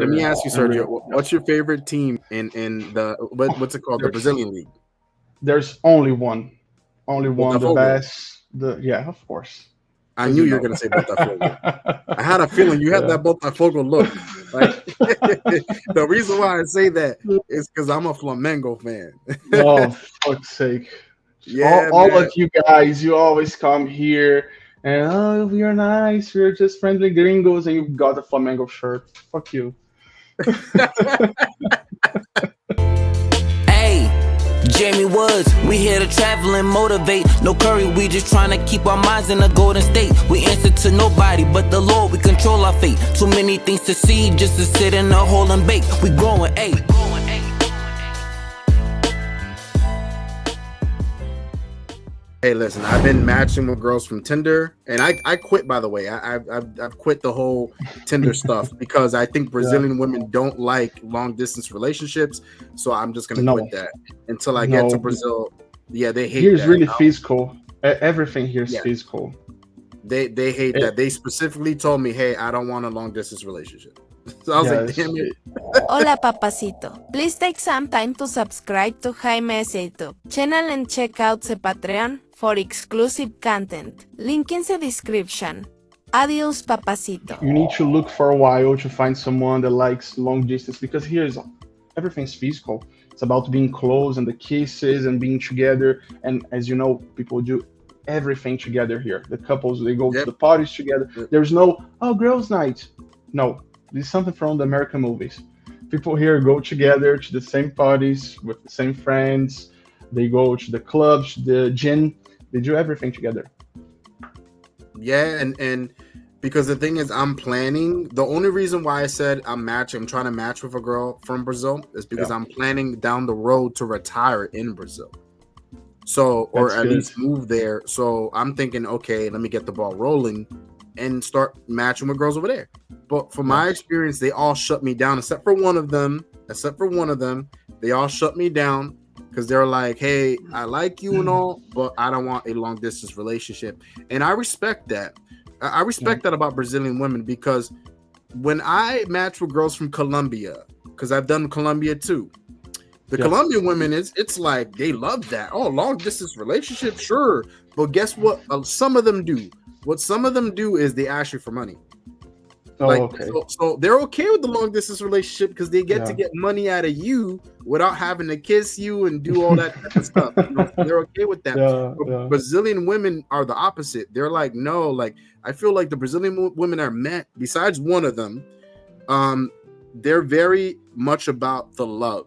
Let me ask you, in Sergio, Rio. what's your favorite team in the what's it called, the There's Brazilian league? there's only one, the Botafogo. best. The Yeah, of course, I as knew you you were know. gonna say Botafogo. I had a feeling you had Yeah. that Botafogo look. Like the reason why I say that is because I'm a Flamengo fan. Oh, fuck's sake. Yeah, All man. of you guys, you always come here and oh, we are nice, we're just friendly gringos, and you got a Flamengo shirt. Fuck you. Hey, Jaime Woods, we here to travel and motivate. No curry, we just trying to keep our minds in a golden state. We answer to nobody but the Lord, we control our fate. Too many things to see just to sit in a hole and bake. We growing, ayy. Hey, listen, I've been matching with girls from Tinder, and I quit, by the way. I've quit the whole Tinder stuff because I think Yeah. Brazilian women don't like long distance relationships. So I'm just gonna No, quit that until I get to no. Brazil. Yeah, they hate Here's that. really physical. Everything here is Yeah, physical. they hate Eh, that. They specifically told me, "Hey, I don't want a long distance relationship." So I was like, yes. "Damn it." Hola papacito, please take some time to subscribe to 𝐬𝐻𝐫𝐞 channel and check out the Patreon for exclusive content. Link in the description. Adios papacito. You need to look for a while to find someone that likes long distance because here's everything's physical. It's about being close and the kisses and being together. And as you know, people do everything together here. The couples, they go to Yep. the parties together. Yep. There's no, oh, girls' night. No, this is something from the American movies. People here go together to the same parties with the same friends. They go to the clubs, the gym. They do everything together. Yeah, and because the thing is, I'm planning. The only reason why I said I'm trying to match with a girl from Brazil is because Yeah. I'm planning down the road to retire in Brazil. So, or That's at good. least move there. So I'm thinking, okay, let me get the ball rolling and start matching with girls over there. But from my experience, they all shut me down except for one of them. They all shut me down because they're like, hey, I like you and all, but I don't want a long distance relationship. And I respect that. I respect that about Brazilian women because when I match with girls from Colombia, because I've done Colombia too, the Yes. Colombian women it's like they love that. Oh, long distance relationship, sure. But guess what? Some of them do. What some of them do is they ask you for money. Oh, Like, okay. so they're okay with the long distance relationship because they get to Yeah. get money out of you without having to kiss you and do all that type of stuff. You know, so they're okay with that. Yeah, But yeah. Brazilian women are the opposite. They're like, no, like I feel like the Brazilian women are meant. Besides one of them, they're very much about the love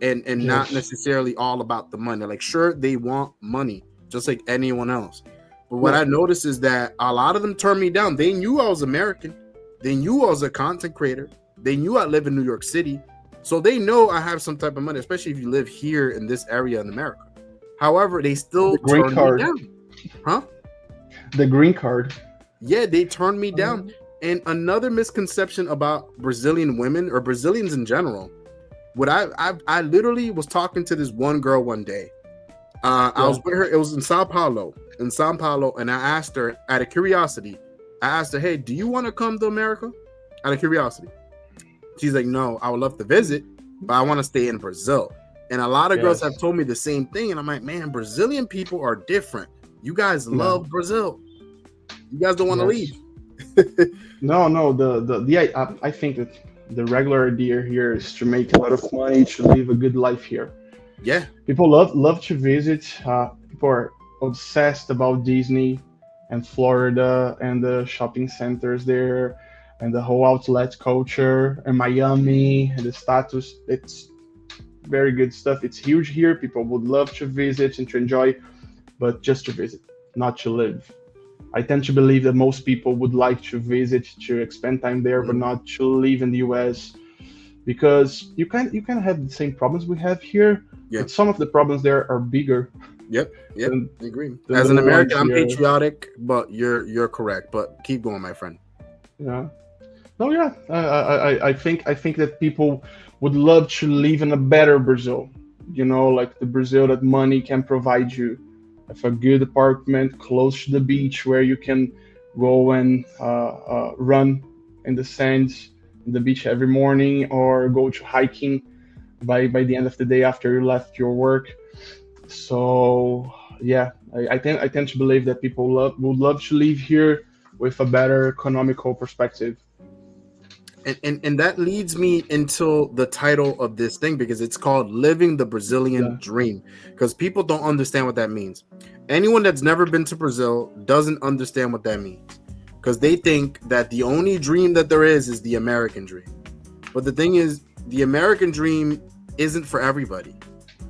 and not Yes. necessarily all about the money. Like, sure, they want money just like anyone else. But what Yeah. I noticed is that a lot of them turned me down. They knew I was American. They knew I was a content creator. They knew I live in New York City. So they know I have some type of money, especially if you live here in this area in America. However, they still The green turned card. me down. Huh? The green card. Yeah, they turned me down. And another misconception about Brazilian women or Brazilians in general, what I literally was talking to this one girl one day. I was with her. It was in Sao Paulo, and I asked her out of curiosity. I asked her, "Hey, do you want to come to America?" Out of curiosity. She's like, "No, I would love to visit, but I want to stay in Brazil." And a lot of girls Yes. have told me the same thing, and I'm like, "Man, Brazilian people are different. You guys love Brazil. You guys don't want to Yes. leave." No. I think that the regular idea here is to make a lot of money to live a good life here. Yeah, People love to visit. People are obsessed about Disney and Florida and the shopping centers there and the whole outlet culture and Miami and the status. It's very good stuff. It's huge here. People would love to visit and to enjoy, but just to visit, not to live. I tend to believe that most people would like to visit to spend time there, but not to live in the US because you can have the same problems we have here, Yeah. but some of the problems there are bigger. Yep, than, I agree. than As the an American, ones I'm here. patriotic, but you're correct. But keep going, my friend. Yeah. No, yeah. I think that people would love to live in a better Brazil. You know, like the Brazil that money can provide you, with a good apartment close to the beach where you can go and run in the sands the beach every morning or go to hiking by the end of the day after you left your work. So yeah, I tend to believe that people would love to live here with a better economical perspective. And that leads me into the title of this thing, because it's called Living the Brazilian Dream, because people don't understand what that means. Anyone that's never been to Brazil doesn't understand what that means, because they think that the only dream that there is the American dream. But the thing is, the American dream isn't for everybody,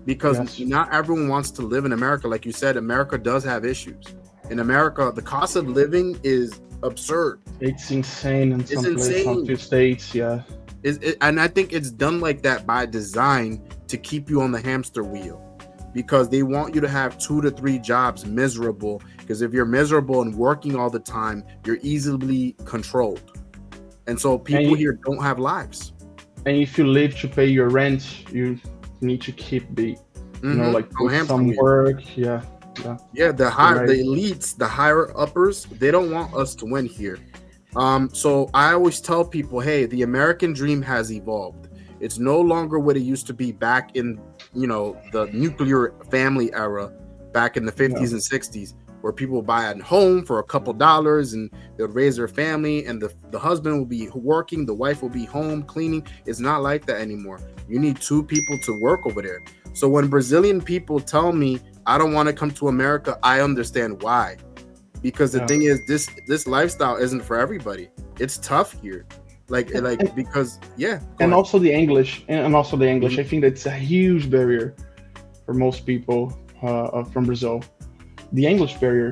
because not everyone wants to live in America. Like you said, America does have issues. In America, the cost of living is absurd. It's insane in some few states, and I think it's done like that by design to keep you on the hamster wheel, because they want you to have 2 to 3 jobs miserable, because if you're miserable and working all the time, you're easily controlled. And so people here don't have lives. And if you live to pay your rent, you need to keep the like some work. The elites, the higher uppers, they don't want us to win here. So I always tell people, hey, the American dream has evolved. It's no longer what it used to be back in, the nuclear family era, back in the 50s and 60s, where people would buy a home for a couple dollars and they would raise their family, and the husband will be working, the wife will be home cleaning. It's not like that anymore. You need 2 people to work over there. So when Brazilian people tell me I don't want to come to America, I understand why. Because the thing is, this lifestyle isn't for everybody. It's tough here. And also the English. I think that's a huge barrier for most people from Brazil. The English barrier.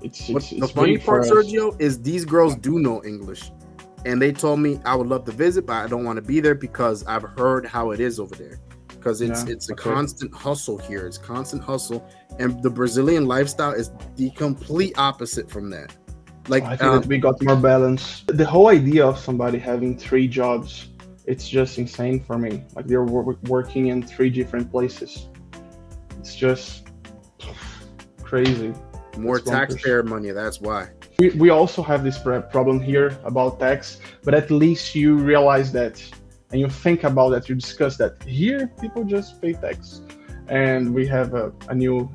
It's the funny part, Sergio, is these girls do know English. And they told me I would love to visit, but I don't want to be there because I've heard how it is over there. Because it's a constant hustle here. It's constant hustle, and the Brazilian lifestyle is the complete opposite from that. I think that we got more balance. The whole idea of somebody having 3 jobs, it's just insane for me. Like they're working in 3 different places. It's just crazy. More taxpayer money. That's why. We also have this problem here about tax, but at least you realize that. And you think about that, you discuss that. Here, people just pay tax. And we have a new,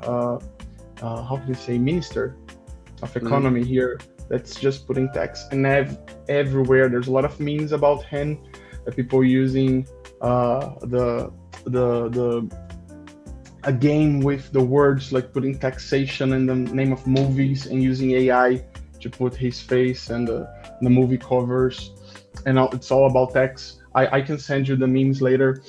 minister of economy here that's just putting tax. And everywhere, there's a lot of memes about him, that people using a game with the words, like putting taxation in the name of movies and using AI to put his face and the movie covers. And it's all about tax. I can send you the memes later,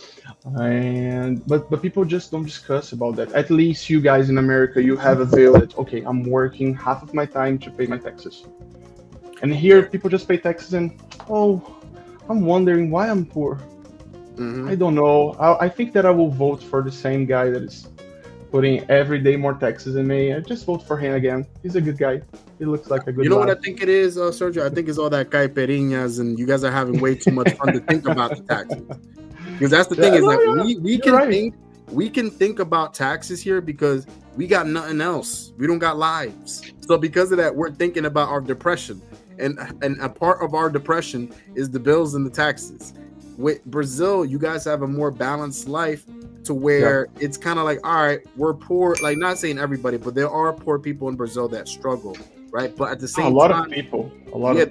but people just don't discuss about that. At least you guys in America, you have a view that, okay, I'm working half of my time to pay my taxes. And here, people just pay taxes and, I'm wondering why I'm poor. I don't know. I think that I will vote for the same guy that is putting every day more taxes than me. I just vote for him again. He's a good guy. He looks like a good guy. What I think it is, Sergio? I think it's all that caipirinhas, and you guys are having way too much fun to think about the taxes. Because that's the thing is that we can think about taxes here because we got nothing else. We don't got lives. So because of that, we're thinking about our depression. And a part of our depression is the bills and the taxes. With Brazil, you guys have a more balanced life to where it's kind of like, all right, we're poor. Like, not saying everybody, but there are poor people in Brazil that struggle, right? But at the same time, a lot of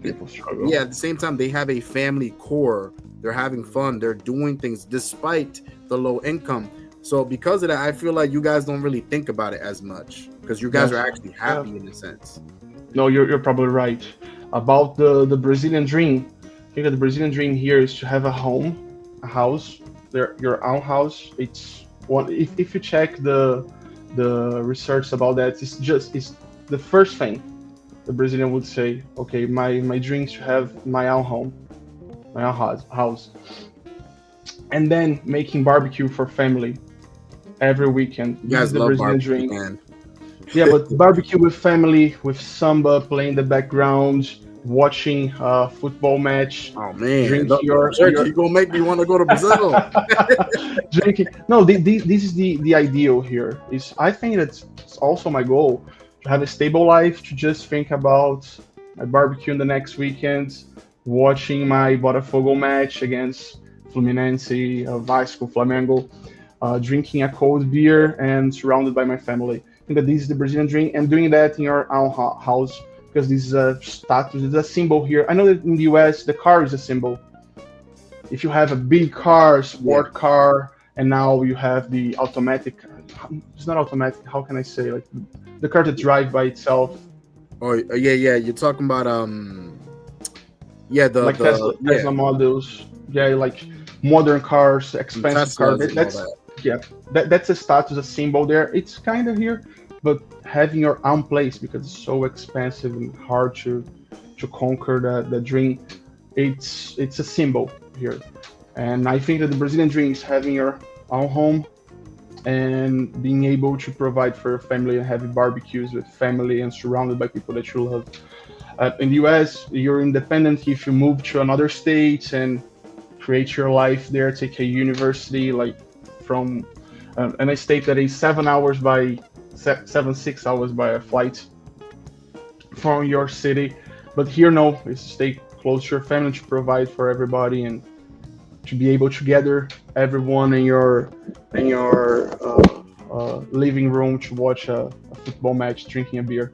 people struggle. Yeah, at the same time, they have a family core. They're having fun. They're doing things despite the low income. So because of that, I feel like you guys don't really think about it as much because you guys are actually happy in a sense. No, you're probably right. About the Brazilian dream, I think that the Brazilian dream here is to have a house, your own house. It's one. If you check the research about that, it's the first thing the Brazilian would say. Okay, my dream is to have my own home, my own house, and then making barbecue for family every weekend. You guys love barbecue, man. Yeah, but barbecue with family, with samba playing in the background, watching football match. Oh man, you're gonna make me want to go to Brazil. Drinking. No, this is the ideal here. I think that's also my goal, to have a stable life, to just think about my barbecue in the next weekend, watching my Botafogo match against Fluminense, Vasco, Flamengo, drinking a cold beer and surrounded by my family. I think that this is the Brazilian dream, and doing that in your own house, because this is a status, it's a symbol here. I know that in the US, the car is a symbol. If you have a big car, sport car, and now you have the automatic, it's not automatic, how can I say, like the car that drives by itself. Oh yeah, you're talking about like Tesla models, like modern cars, expensive cars. That's a status, a symbol there. It's kind of here, but having your own place, because it's so expensive and hard to conquer the dream, it's a symbol here. And I think that the Brazilian dream is having your own home and being able to provide for your family and having barbecues with family and surrounded by people that you love. In the US, you're independent if you move to another state and create your life there, take a university, like from and a state that is 6 hours by a flight from your city. But here, no, it's stay close to your family to provide for everybody and to be able to gather everyone in your living room to watch a football match, drinking a beer.